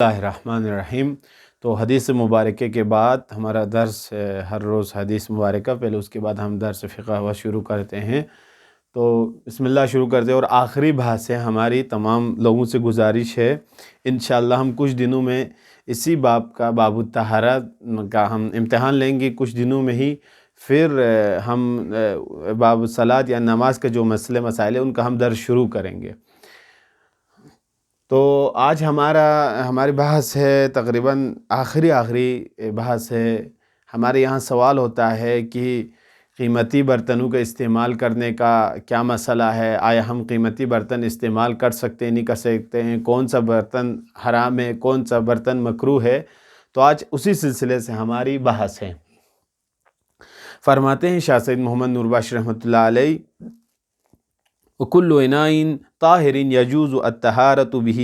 اللہ الرحمن الرحیم۔ تو حدیث مبارکہ کے بعد ہمارا درس ہر روز حدیث مبارکہ، پہلے اس کے بعد ہم درس فقہ و شروع کرتے ہیں۔ تو بسم اللہ شروع کرتے ہیں، اور آخری بحث ہے ہماری، تمام لوگوں سے گزارش ہے انشاءاللہ ہم کچھ دنوں میں اسی باب کا، باب الطہارت کا ہم امتحان لیں گے کچھ دنوں میں ہی، پھر ہم باب الصلاۃ یا نماز کا جو مسائل ہیں ان کا ہم درس شروع کریں گے۔ تو آج ہماری بحث ہے تقریباً آخری بحث ہے۔ ہمارے یہاں سوال ہوتا ہے کہ قیمتی برتنوں کا استعمال کرنے کا کیا مسئلہ ہے، آیا ہم قیمتی برتن استعمال کر سکتے ہیں نہیں کر سکتے ہیں، کون سا برتن حرام ہے، کون سا برتن مکروہ ہے۔ تو آج اسی سلسلے سے ہماری بحث ہے۔ فرماتے ہیں شاہ سید محمد نور بخش رحمۃ اللہ علیہ، وَكُلُّ إِنَاءٍ طَاهِرٍ يَجُوزُ الطَّهَارَةُ بِهِ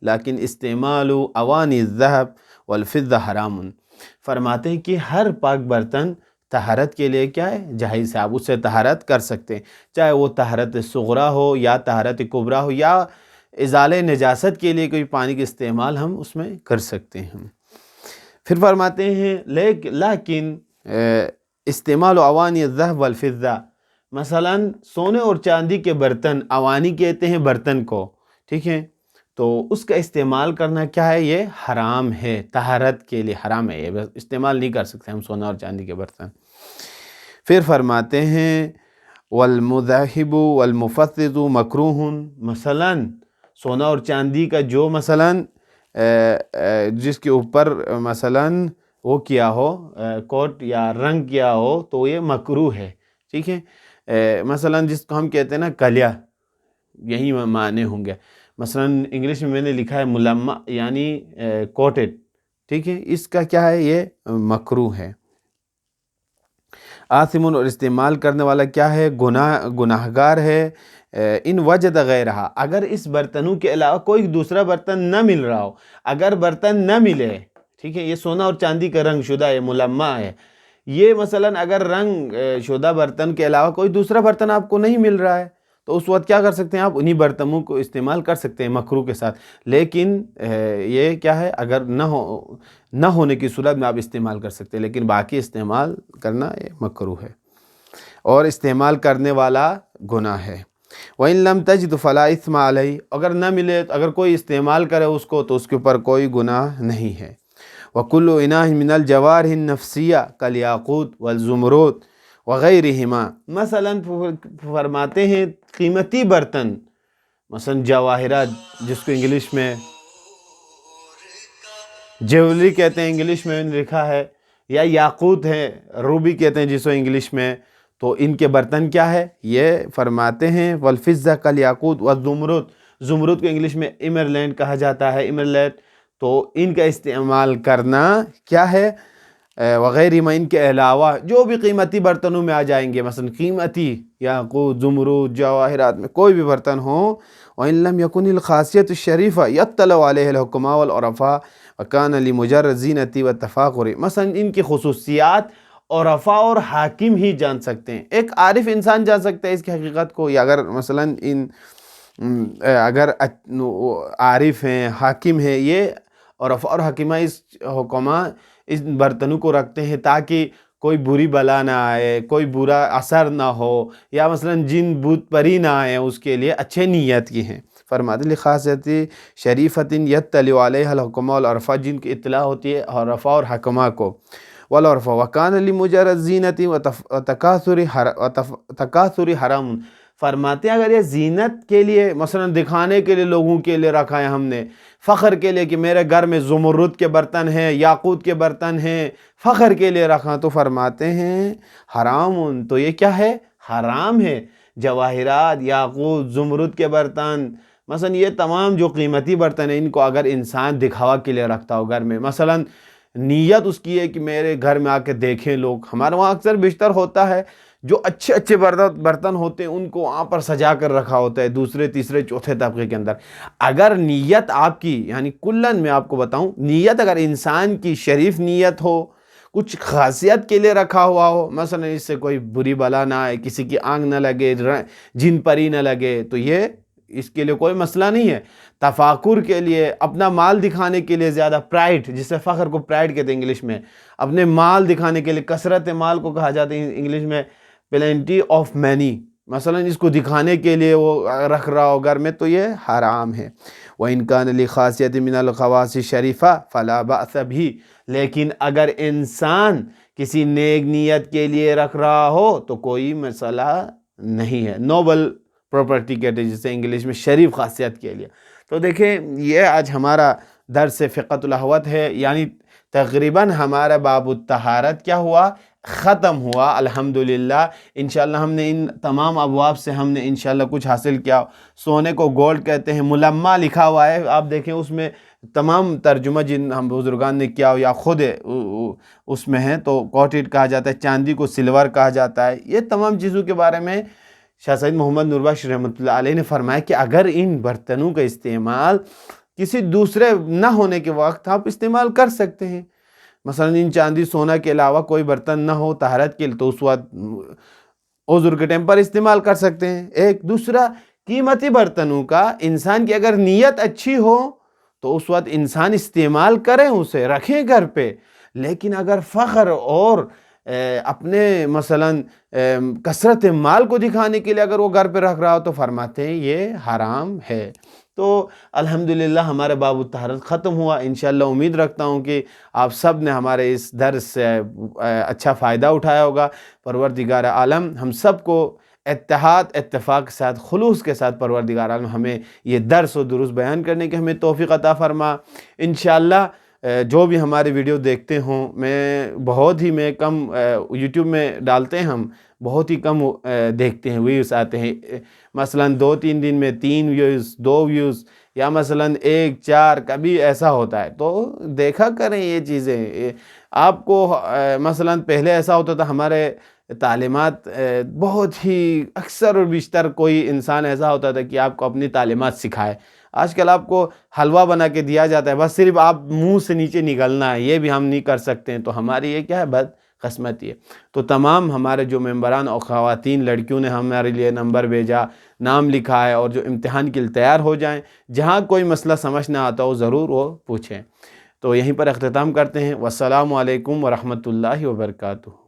لیکن استعمال اوانِ الذهب والفضة حرام۔ فرماتے ہیں کہ ہر پاک برتن طہارت کے لیے کیا ہے، جائز ہے، آپ اس سے طہارت کر سکتے ہیں، چاہے وہ طہارت صغریٰ ہو یا طہارت کبریٰ ہو، یا ازالہ نجاست کے لیے کوئی پانی کا استعمال ہم اس میں کر سکتے ہیں۔ پھر فرماتے ہیں لیکن استعمال اوانِ الذهب والفضة، مثلا سونے اور چاندی کے برتن، اوانی کہتے ہیں برتن کو، ٹھیک ہے، تو اس کا استعمال کرنا کیا ہے، یہ حرام ہے، طہارت کے لیے حرام ہے، یہ استعمال نہیں کر سکتے ہم سونا اور چاندی کے برتن۔ پھر فرماتے ہیں والمذاہب والمفضد مکروہ، مثلا سونا اور چاندی کا جو مثلا جس کے اوپر مثلا وہ کیا ہو، کوٹ یا رنگ کیا ہو، تو یہ مکروہ ہے، ٹھیک ہے۔ مثلا جس کو ہم کہتے ہیں نا کلیا، یہی معنی ہوں گے۔ مثلا انگلش میں نے لکھا ہے ملمع، یعنی کوٹڈ، ٹھیک ہے، اس کا کیا ہے، یہ مکروہ ہے۔ آثم، اور استعمال کرنے والا کیا ہے، گناہگار ہے۔ ان وجد غیرہا، اگر اس برتنوں کے علاوہ کوئی دوسرا برتن نہ مل رہا ہو، اگر برتن نہ ملے، ٹھیک ہے، یہ سونا اور چاندی کا رنگ شدہ ہے، ملمع ہے، یہ مثلا اگر رنگ شدہ برتن کے علاوہ کوئی دوسرا برتن آپ کو نہیں مل رہا ہے، تو اس وقت کیا کر سکتے ہیں، آپ انہی برتنوں کو استعمال کر سکتے ہیں مکروہ کے ساتھ۔ لیکن یہ کیا ہے، اگر نہ ہونے کی صورت میں آپ استعمال کر سکتے ہیں، لیکن باقی استعمال کرنا یہ مکروہ ہے، اور استعمال کرنے والا گناہ ہے۔ وَإِن لَمْ تَجِدْ فَلَا إِثْمَ عَلَيْهِ، اگر نہ ملے، اگر کوئی استعمال کرے اس کو، تو اس کے اوپر کوئی گناہ نہیں ہے۔ وَكُلُّ إِنَاءٍ مِّنَ الْجَوَارِحِ النَّفْسِيَّةِ كَالْيَاقُوتِ وَالزُّمْرُودِ وَغَيْرِهِمَا، مثلا فرماتے ہیں قیمتی برتن، مثلا جواہرات، جس کو انگلش میں جیولری کہتے ہیں، انگلش میں لکھا ہے، یا یاقوت ہے، روبی کہتے ہیں جس کو انگلش میں، تو ان کے برتن کیا ہے، یہ فرماتے ہیں والفضہ کالیاقوت والزمرد، زمرد کو انگلش میں ایمرلینڈ کہا جاتا ہے، ایمرلینڈ، تو ان کا استعمال کرنا کیا ہے، وغیرہ میں، ان کے علاوہ جو بھی قیمتی برتنوں میں آ جائیں گے، مثلا قیمتی یاقوت، زمرد، جواہرات میں کوئی بھی برتن ہو، وَإِن لَمْ يَكُنِ الْخَاصِيَّةُ الشَّرِيفَةُ يَطَّلِعُ عَلَيْهَا الْحُكَمَاءُ وَالْعُرَفَاءُ وَكَانَ لِمُجَرَّدِ الزِّينَةِ وَالتَّفَاخُرِ، مثلا ان کی خصوصیات عرفاء اور حاکم ہی جان سکتے ہیں، ایک عارف انسان جان سکتا ہے اس کی حقیقت کو، یا اگر مثلا اگر عارف ہیں، حاکم ہیں، یہ عرفاء اور حکماء اس برتنوں کو رکھتے ہیں تاکہ کوئی بری بلا نہ آئے، کوئی برا اثر نہ ہو، یا مثلا جن بت پری نہ آئے، اس کے لیے اچھے نیت کی ہیں۔ فرماتے لِخَاصِیَّةٍ شَرِیفَةٍ یَطَّلِعُ عَلَیہَا الْحُکَمَاءُ وَالْعُرَفَاء، جن کی اطلاع ہوتی ہے عرفاء اور حکماء کو، وَالْعُرَفَاء وَكَانَ لِمُجَرَّدِ الزِّینَةِ وَتَکاثُرِ حرام۔ فرماتے ہیں اگر یہ زینت کے لیے، مثلا دکھانے کے لیے، لوگوں کے لیے رکھا ہے ہم نے، فخر کے لیے کہ میرے گھر میں زمرد کے برتن ہیں، یاقوت کے برتن ہیں، فخر کے لیے رکھا، تو فرماتے ہیں حرام، تو یہ کیا ہے، حرام ہے۔ جواہرات، یاقوت، زمرد کے برتن، مثلا یہ تمام جو قیمتی برتن ہیں، ان کو اگر انسان دکھاوا کے لیے رکھتا ہو گھر میں، مثلا نیت اس کی ہے کہ میرے گھر میں آ کے دیکھیں لوگ، ہمارے وہاں اکثر بیشتر ہوتا ہے جو اچھے برتن ہوتے ہیں ان کو وہاں پر سجا کر رکھا ہوتا ہے دوسرے تیسرے چوتھے طبقے کے اندر۔ اگر نیت آپ کی، یعنی کلن میں آپ کو بتاؤں، نیت اگر انسان کی شریف نیت ہو، کچھ خاصیت کے لیے رکھا ہوا ہو، مثلا اس سے کوئی بری بلا نہ آئے، کسی کی آنکھ نہ لگے، جن پری نہ لگے، تو یہ اس کے لیے کوئی مسئلہ نہیں ہے. تفاخر کے لیے, اپنا مال دکھانے کے لیے زیادہ, پرائڈ, جسے فخر کو پرائڈ کہتے ہیں انگلش میں, اپنے مال دکھانے کے لیے, کثرت مال کو کہا جاتا ہے انگلش میں پلینٹی آف منی, مثلا اس کو دکھانے کے لیے وہ رکھ رہا ہو گھر میں, تو یہ حرام ہے. وَإِنْ كَانَ لِخَاصِيَةٍ مِنَ الْخَوَاصِ الشَّرِيفَةِ فَلَا بَأْسَ بِهِ, لیکن اگر انسان کسی نیک نیت کے لیے رکھ رہا ہو تو کوئی مسئلہ نہیں ہے. نوبل پراپرٹی کہتے ہیں جسے انگلش میں, شریف خاصیت کے لیے. تو دیکھیں یہ آج ہمارا درس فقہ الاحوط ہے, یعنی تقریباً ہمارا باب الطہارت کیا ہوا, ختم ہوا الحمدللہ. انشاءاللہ ہم نے ان تمام ابواب سے ہم نے انشاءاللہ کچھ حاصل کیا. سونے کو گولڈ کہتے ہیں, ملمہ لکھا ہوا ہے, آپ دیکھیں اس میں تمام ترجمہ جن ہم بزرگان نے کیا یا خود اس میں ہیں, تو کوٹڈ کہا جاتا ہے, چاندی کو سلور کہا جاتا ہے. یہ تمام چیزوں کے بارے میں شاہ سید محمد نور بخش رحمۃ اللہ علیہ نے فرمایا کہ اگر ان برتنوں کا استعمال کسی دوسرے نہ ہونے کے وقت آپ استعمال کر سکتے ہیں, مثلا ان چاندی سونا کے علاوہ کوئی برتن نہ ہو طہارت کے لیے, تو اس وقت عذر کے ٹائم پر استعمال کر سکتے ہیں. ایک دوسرا, قیمتی برتنوں کا انسان کی اگر نیت اچھی ہو تو اس وقت انسان استعمال کریں, اسے رکھیں گھر پہ. لیکن اگر فخر اور اپنے مثلا کثرت مال کو دکھانے کے لیے اگر وہ گھر پہ رکھ رہا ہو تو فرماتے ہیں یہ حرام ہے. تو الحمدللہ ہمارا باب الطہارت ختم ہوا. انشاءاللہ امید رکھتا ہوں کہ آپ سب نے ہمارے اس درس سے اچھا فائدہ اٹھایا ہوگا. پروردگار عالم ہم سب کو اتحاد اتفاق کے ساتھ خلوص کے ساتھ پروردگار عالم ہمیں یہ درس و دروس بیان کرنے کے ہمیں توفیق عطا فرما. انشاءاللہ جو بھی ہمارے ویڈیو دیکھتے ہوں, میں کم یوٹیوب میں ڈالتے ہیں, ہم بہت ہی کم دیکھتے ہیں, ویوز آتے ہیں, مثلا 2-3 دن میں 3 ویوز 2 ویوز, یا مثلا 1-4, کبھی ایسا ہوتا ہے. تو دیکھا کریں یہ چیزیں. آپ کو مثلا پہلے ایسا ہوتا تھا, ہمارے تعلیمات بہت ہی اکثر اور بیشتر کوئی انسان ایسا ہوتا تھا کہ آپ کو اپنی تعلیمات سکھائے. آج کل آپ کو حلوہ بنا کے دیا جاتا ہے, بس صرف آپ منہ سے نیچے نگلنا ہے, یہ بھی ہم نہیں کر سکتے ہیں. تو ہماری یہ کیا ہے, بد قسمتی ہے. تو تمام ہمارے جو ممبران اور خواتین لڑکیوں نے ہمارے لیے نمبر بھیجا, نام لکھا ہے, اور جو امتحان کے لیے تیار ہو جائیں, جہاں کوئی مسئلہ سمجھ نہ آتا ہو ضرور وہ پوچھیں. تو یہیں پر اختتام کرتے ہیں. والسلام علیکم ورحمۃ اللہ وبرکاتہ.